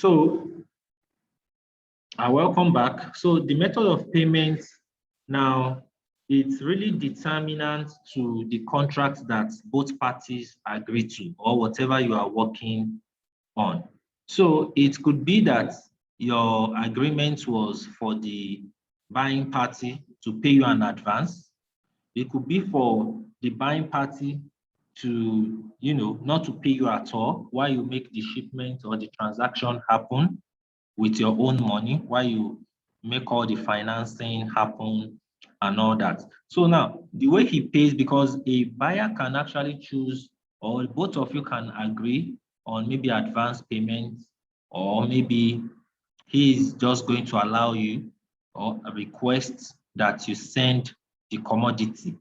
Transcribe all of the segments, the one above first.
So, welcome back. So the method of payment now, it's really determinant to the contract that both parties agree to or whatever you are working on. So it could be that your agreement was for the buying party to pay you an advance. It could be for the buying party to, not to pay you at all while you make the shipment or the transaction happen with your own money, while you make all the financing happen and all that. So now, the way he pays, because a buyer can actually choose, or both of you can agree on maybe advance payment, or maybe he is just going to allow you or request that you send the commodity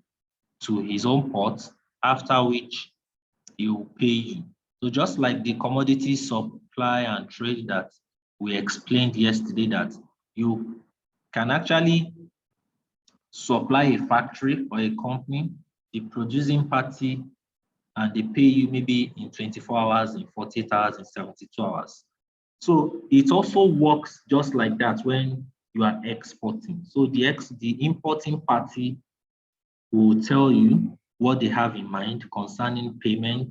to his own port, after which he will pay you. So just like the commodity supply and trade that we explained yesterday, that you can actually supply a factory or a company, the producing party, and they pay you maybe in 24 hours, in 48 hours, in 72 hours. So it also works just like that when you are exporting. So the importing party will tell you what they have in mind concerning payment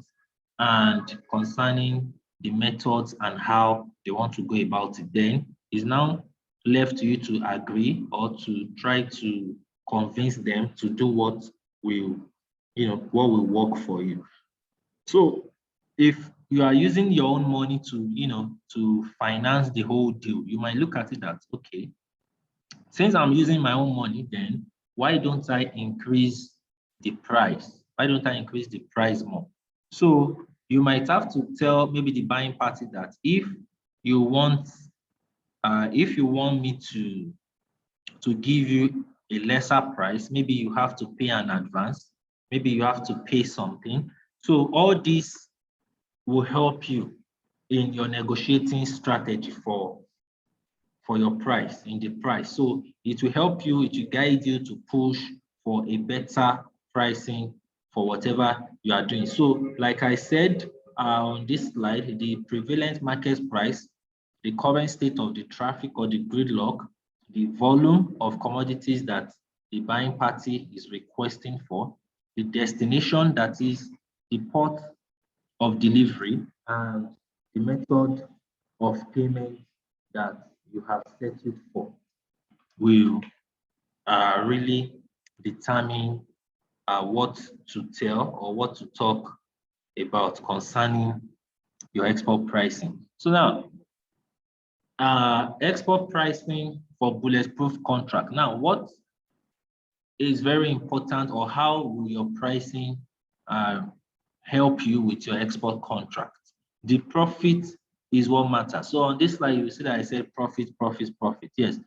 and concerning the methods and how they want to go about it. Then it's now left to you to agree or to try to convince them to do what will work for you. So if you are using your own money to finance the whole deal, you might look at it that, okay, since I'm using my own money, then why don't I increase the price? Why don't I increase the price more? So you might have to tell maybe the buying party that if you want me to give you a lesser price, maybe you have to pay an advance, maybe you have to pay something. So all this will help you in your negotiating strategy for your price, in the price. So it will help you, it will guide you to push for a better pricing for whatever you are doing. So like I said on this slide, the prevalent market price, the current state of the traffic or the gridlock, the volume of commodities that the buying party is requesting for, the destination, that is the port of delivery, and the method of payment that you have settled for will really determine what to tell or what to talk about concerning your export pricing. So now, export pricing for bulletproof contract. Now, what is very important, or how will your pricing help you with your export contract? The profit is what matters. So on this slide, you see that I said profit, profit, profit. Yes,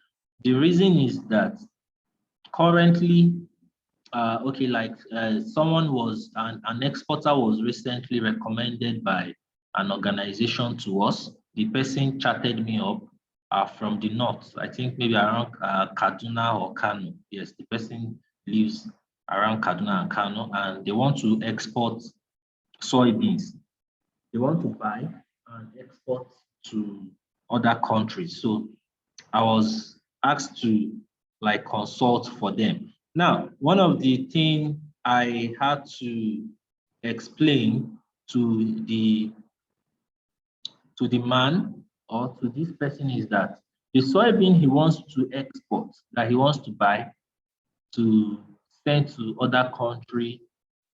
the reason is that currently, someone was, an exporter was recently recommended by an organization to us. The person chatted me up from the north, I think maybe around Kaduna or Kano. Yes, the person lives around Kaduna and Kano, and they want to export soybeans. They want to buy and export to other countries. So I was asked to consult for them. Now, one of the things I had to explain to the man or to this person is that the soybean he wants to export, that he wants to buy to send to other country,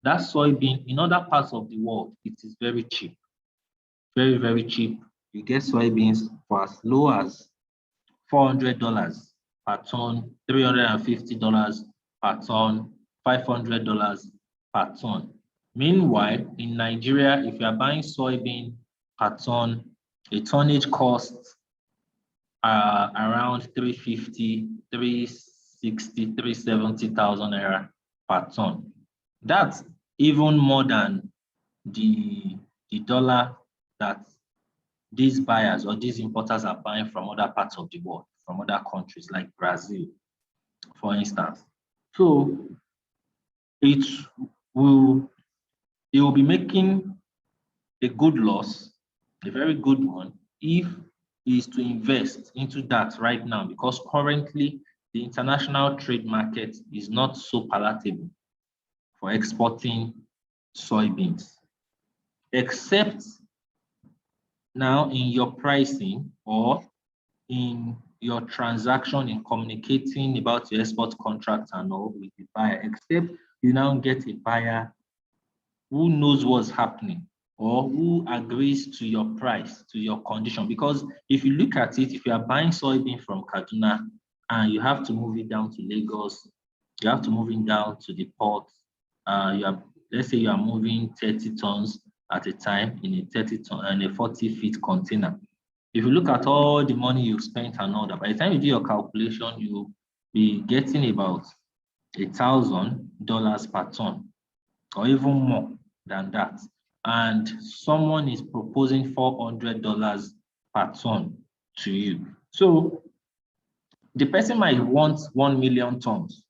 that soybean in other parts of the world, it is very cheap, very, very cheap. You get soybeans for as low as $400 per ton, $350 per ton, $500 per ton. Meanwhile, in Nigeria, if you are buying soybean per ton, a tonnage costs around 350, 360, 370,000 naira per ton. That's even more than the dollar that these buyers or these importers are buying from other parts of the world, from other countries like Brazil, for instance. So it will be making a good loss, a very good one, if is to invest into that right now, because currently the international trade market is not so palatable for exporting soybeans, except now in your pricing or in your transaction, in communicating about your export contract and all with the buyer, except you now get a buyer who knows what's happening or who agrees to your price, to your condition. Because if you look at it, if you are buying soybean from Kaduna and you have to move it down to Lagos, you have to move it down to the port. Let's say you are moving 30 tons at a time in a 30-ton and a 40-feet container. If you look at all the money you've spent and all that, by the time you do your calculation, you'll be getting about $1,000 per ton, or even more than that. And someone is proposing $400 per ton to you. So the person might want 1 million tons,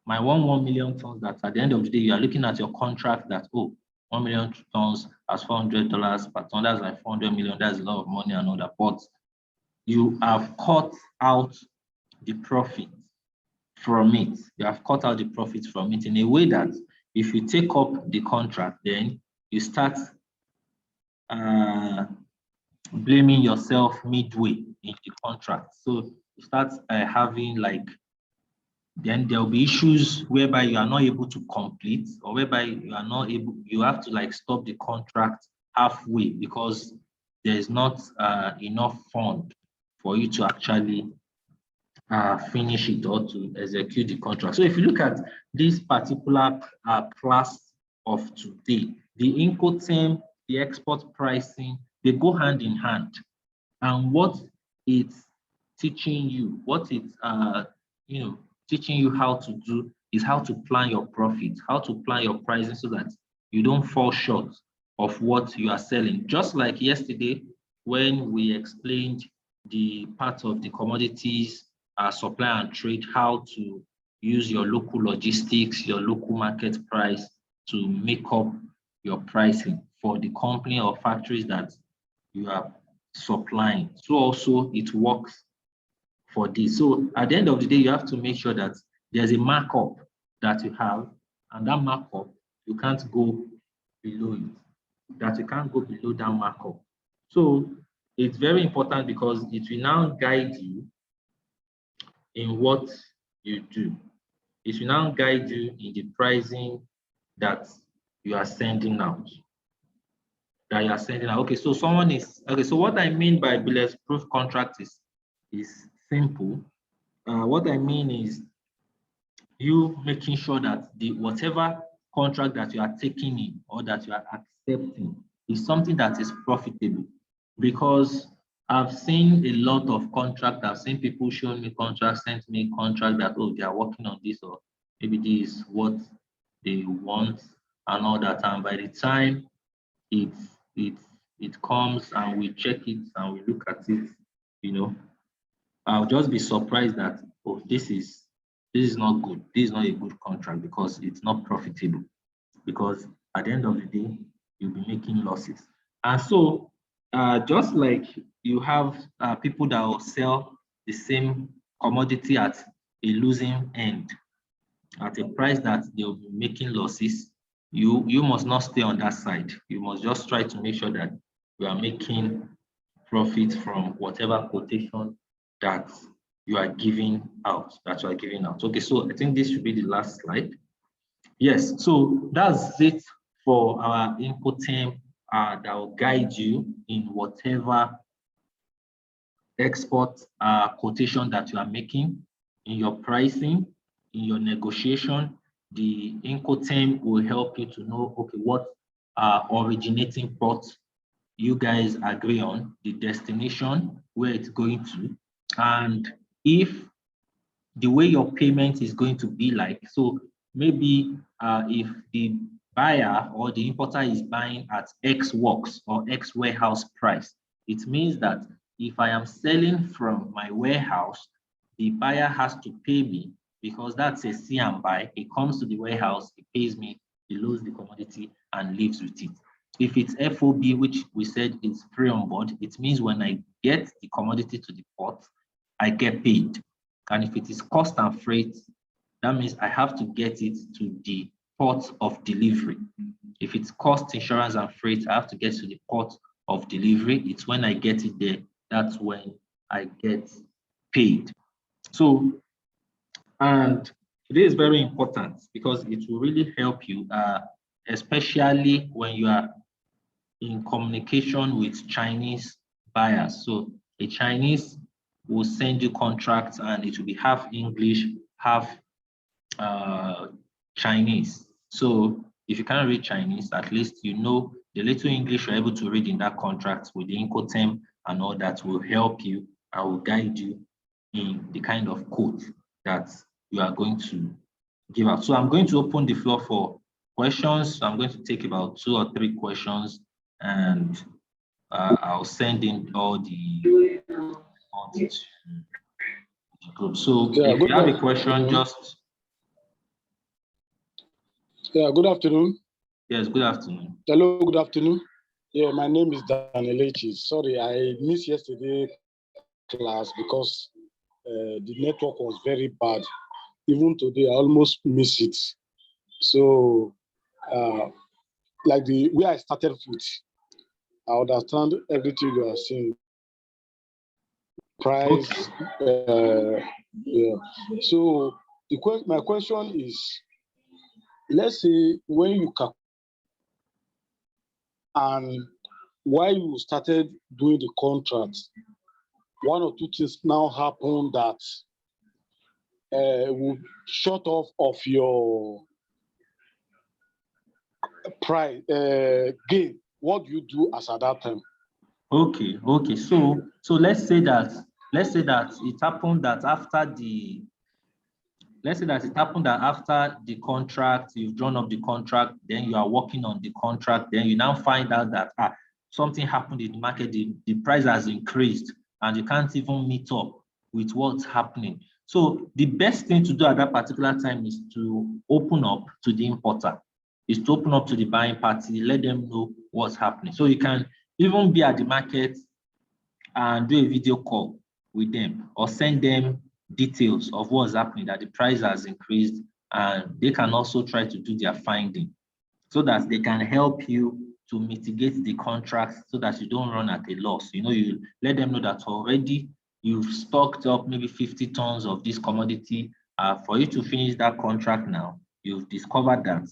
might want 1 million tons, that at the end of the day, you are looking at your contract that, 1 million tons as $400 per ton, that's like 400 million, that's a lot of money and all that. But you have cut out the profit from it. You have cut out the profit from it in a way that if you take up the contract, then you start blaming yourself midway in the contract. So you start having then there will be issues whereby you are not able to complete, or whereby you are not able, you have to stop the contract halfway because there is not enough fund for you to actually finish it or to execute the contract. So if you look at this particular class of today, the Incoterm, the export pricing, they go hand in hand. And what it's teaching you, what it's teaching you how to do is how to plan your profit, how to plan your pricing so that you don't fall short of what you are selling. Just like yesterday when we explained the part of the commodities supply and trade, how to use your local logistics, your local market price to make up your pricing for the company or factories that you are supplying. So also it works for this. So at the end of the day, you have to make sure that there's a markup that you have, and that markup, you can't go below it, that you can't go below that markup. So it's very important because it will now guide you in what you do. It will now guide you in the pricing that you are sending out. Okay, so so what I mean by bulletproof contract is simple. What I mean is you making sure that whatever contract that you are taking in or that you are accepting is something that is profitable. Because I've seen a lot of contracts, I've seen people showing me contracts, send me contract that, they are working on this, or maybe this is what they want and all that. And by the time it comes and we check it and we look at it, I'll just be surprised that, this is not good. This is not a good contract because it's not profitable. Because at the end of the day, you'll be making losses. And so, just like you have people that will sell the same commodity at a losing end, at a price that they'll be making losses, you must not stay on that side. You must just try to make sure that you are making profit from whatever quotation that you are giving out, Okay, so I think this should be the last slide. Yes, so that's it for our Incoterm that will guide you in whatever export quotation that you are making, in your pricing, in your negotiation. The Incoterm will help you to know, what originating port you guys agree on, the destination, where it's going to, and if the way your payment is going to be like. So maybe if the buyer or the importer is buying at X works or X warehouse price, it means that if I am selling from my warehouse, the buyer has to pay me, because that's a see and buy. He comes to the warehouse, he pays me, he loads the commodity and leaves with it. If it's FOB, which we said is free on board, it means when I get the commodity to the port, I get paid. And if it is cost and freight, that means I have to get it to the port of delivery. If it's cost, insurance, and freight, I have to get to the port of delivery. It's when I get it there, that's when I get paid. So, and today is very important because it will really help you, especially when you are in communication with Chinese buyers. So a Chinese will send you contracts and it will be half English, half Chinese. So if you can't read Chinese, at least you know the little English you're able to read in that contract with the Incoterm and all that will help you and will guide you in the kind of quote that you are going to give out. So I'm going to open the floor for questions. So I'm going to take about 2 or 3 questions and I'll send in all the group. So if you have a question, just... Yeah, good afternoon. Yes, good afternoon. Hello, good afternoon. Yeah, my name is Daniel H. Sorry, I missed yesterday class because the network was very bad. Even today, I almost missed it. So, like the way I started with, I understand everything you are saying. Price, yeah. So my question is, let's say when you can, and while you started doing the contract, 1 or 2 things now happen that will short off of your price gain. What do you do as at that time? Okay. So let's say that it happened that after the contract, you've drawn up the contract, then you are working on the contract, then you now find out that something happened in the market, the price has increased, and you can't even meet up with what's happening. So the best thing to do at that particular time is to open up to the importer, is to open up to the buying party, let them know what's happening. So you can even be at the market and do a video call with them or send them details of what's happening, that the price has increased, and they can also try to do their finding so that they can help you to mitigate the contract so that you don't run at a loss. You know, you let them know that already you've stocked up maybe 50 tons of this commodity. For you to finish that contract now, you've discovered that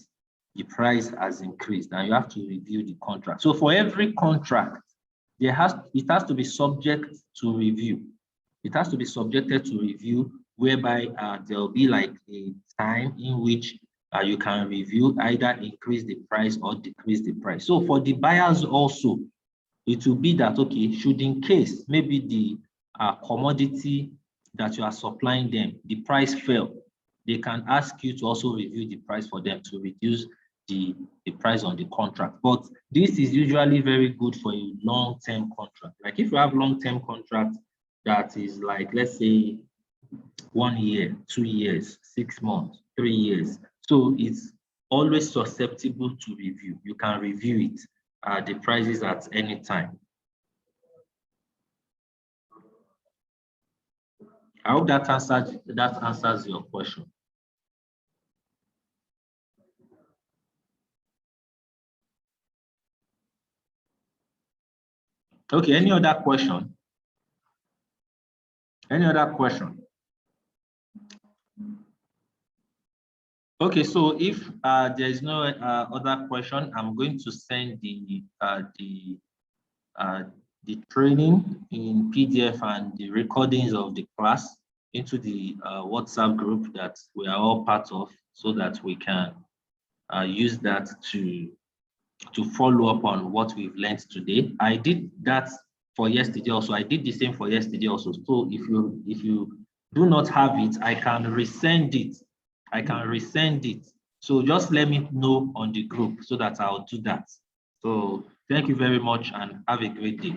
the price has increased and you have to review the contract. So for every contract, it has to be subject to review. It has to be subjected to review, whereby there'll be like a time in which you can review, either increase the price or decrease the price. So for the buyers also, it will be that, okay, should in case maybe the commodity that you are supplying them, the price fell, they can ask you to also review the price for them to reduce the price on the contract. But this is usually very good for a long-term contract. Like if you have long-term contract that is like, let's say 1 year, 2 years, 6 months, 3 years. So it's always susceptible to review. You can review it, the prices at any time. I hope that answers your question. Okay, any other question? Any other question? Okay, so if there is no other question, I'm going to send the training in PDF and the recordings of the class into the WhatsApp group that we are all part of, so that we can use that to follow up on what we've learned today. I did that for yesterday also. I did the same for yesterday also. So if you do not have it, I can resend it. So just let me know on the group so that I'll do that. So thank you very much and have a great day.